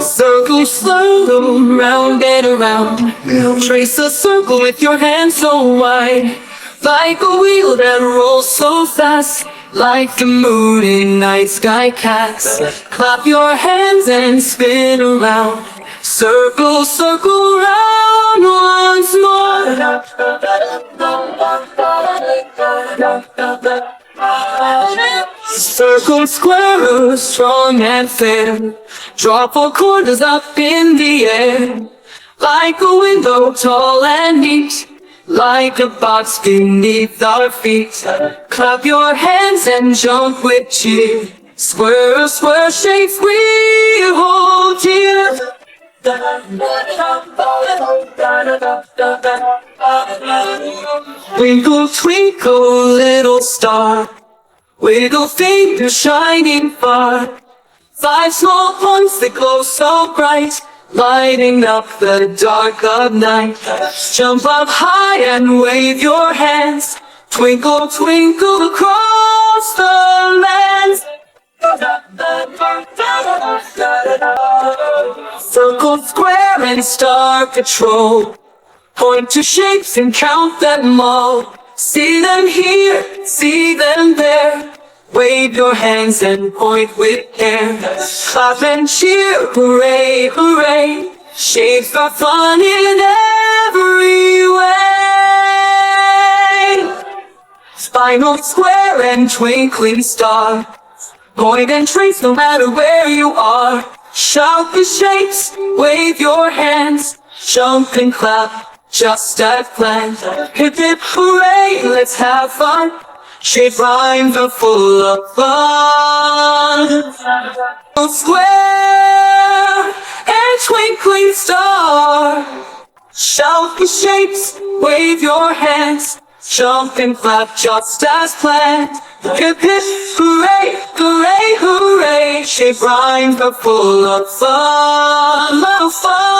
Circle slow, round and around. Trace a circle with your hands so wide, like a wheel that rolls so fast, like the moon in night sky cast. Clap your hands and spin around. Circle, circle round once more. Circle, square, strong and fair. Draw four corners up in the air, like a window tall and neat, like a box beneath our feet. Clap your hands and jump with cheer. Square, square shapes we hold dear. Twinkle, twinkle, little star, wiggle finger shining far. Five small points that glow so bright, lighting up the dark of night. Jump up high and wave your hands. Twinkle, twinkle across the lands. Circle, square, and star patrol. Point to shapes and count them all. See them here, see them there. Wave your hands and point with care. Clap and cheer, hooray, hooray. Shapes are fun in every way. Spiral, square, and twinkling star. Point and trace no matter where you are. Shout the shapes, wave your hands. Jump and clap, just as planned. Hip hip hooray, let's have fun. Shape rhymes are full of fun. Square and twinkling star. Shout the shapes, wave your hands. Jump and clap just as planned. Hip hip hooray, hooray, hooray. Shape rhymes are full of fun, of fun.